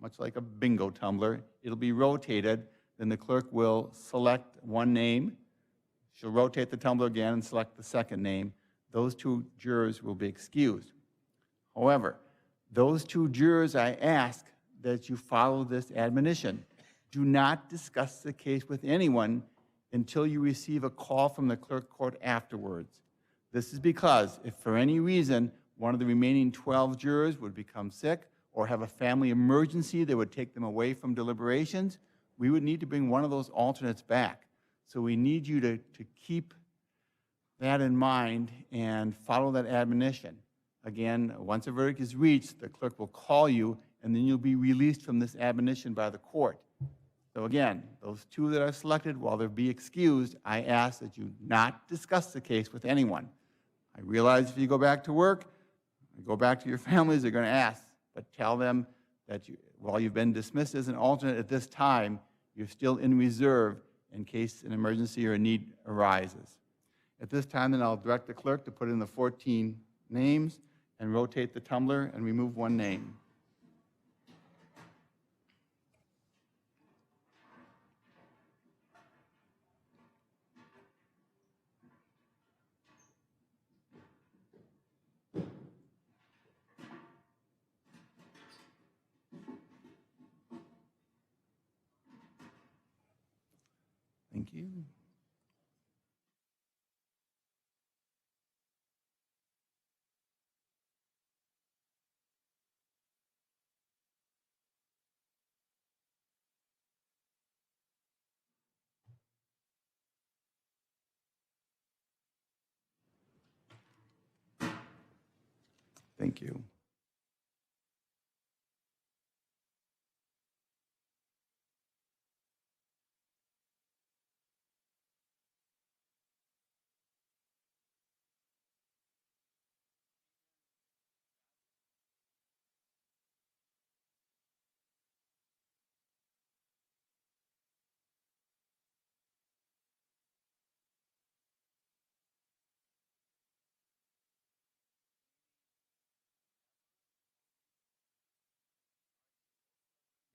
much like a bingo tumbler. It'll be rotated, then the clerk will select one name. She'll rotate the tumbler again and select the second name. Those 2 jurors will be excused. However, those 2 jurors, I ask that you follow this admonition. Do not discuss the case with anyone until you receive a call from the clerk court afterwards. This is because if for any reason one of the remaining 12 jurors would become sick or have a family emergency that would take them away from deliberations, we would need to bring one of those alternates back. So we need you to keep that in mind and follow that admonition. Again, once a verdict is reached, the clerk will call you, and then you'll be released from this admonition by the court. So again, those 2 that are selected, while they'll be excused, I ask that you not discuss the case with anyone. I realize if you go back to work, you go back to your families, they're going to ask, but tell them that while you've been dismissed as an alternate at this time, you're still in reserve in case an emergency or a need arises. At this time, then I'll direct the clerk to put in the 14 names and rotate the tumbler and remove one name. Thank you. Thank you.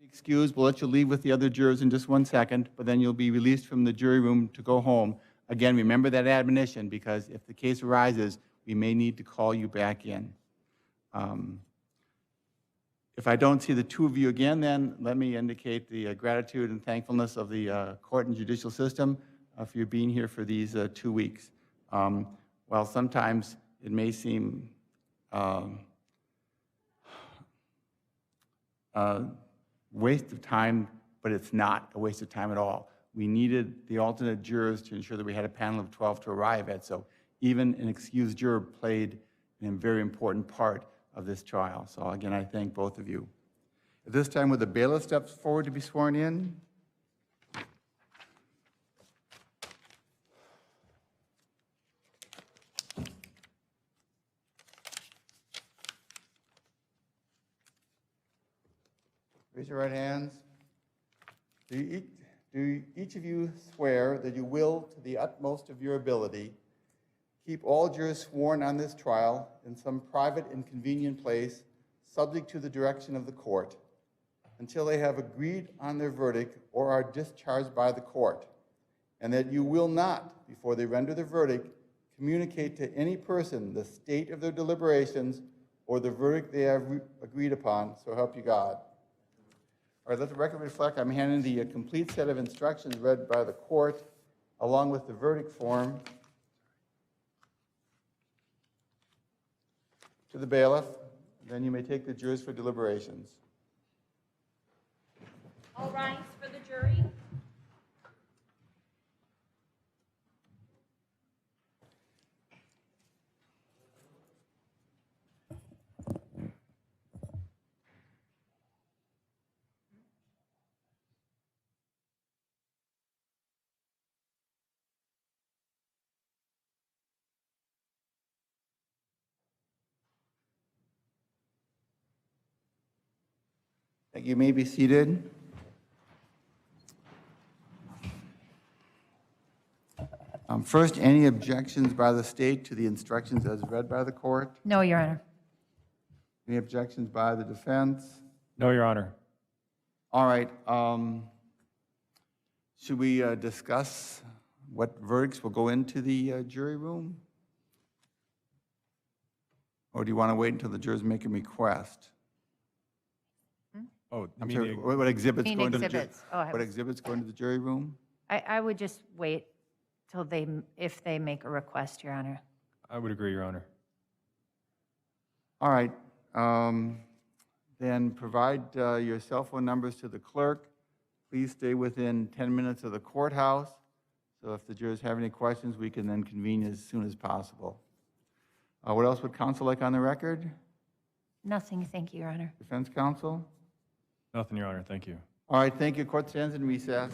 Excused. We'll let you leave with the other jurors in just 1 second, but then you'll be released from the jury room to go home. Again, remember that admonition, because if the case arises, we may need to call you back in. If I don't see the two of you again, then let me indicate the gratitude and thankfulness of the court and judicial system for your being here for these 2 weeks. While sometimes it may seem waste of time, but it's not a waste of time at all. We needed the alternate jurors to ensure that we had a panel of 12 to arrive at, so even an excused juror played a very important part of this trial. So again, I thank both of you. At this time, would the bailiff step forward to be sworn in? Raise your right hands. Do each of you swear that you will, to the utmost of your ability, keep all jurors sworn on this trial in some private and convenient place, subject to the direction of the court, until they have agreed on their verdict or are discharged by the court, and that you will not, before they render their verdict, communicate to any person the state of their deliberations or the verdict they have agreed upon, so help you God. All right, let the record reflect, I'm handing the complete set of instructions read by the court, along with the verdict form, to the bailiff. Then you may take the jurors for deliberations. All rise for the jury. You may be seated. First, any objections by the state to the instructions as read by the court? No, Your Honor. Any objections by the defense? No, Your Honor. All right. Should we discuss what verdicts will go into the jury room? Or do you want to wait until the jurors make a request? Oh, I'm sorry, what exhibits Mean go into the exhibits. Oh, I what was- exhibits go into the jury room? I would just wait till if they make a request, Your Honor. I would agree, Your Honor. All right. Then provide your cell phone numbers to the clerk. Please stay within 10 minutes of the courthouse. So if the jurors have any questions, we can then convene as soon as possible. What else would counsel like on the record? Nothing, thank you, Your Honor. Defense counsel? Nothing, Your Honor. Thank you. All right, thank you. Court stands in recess.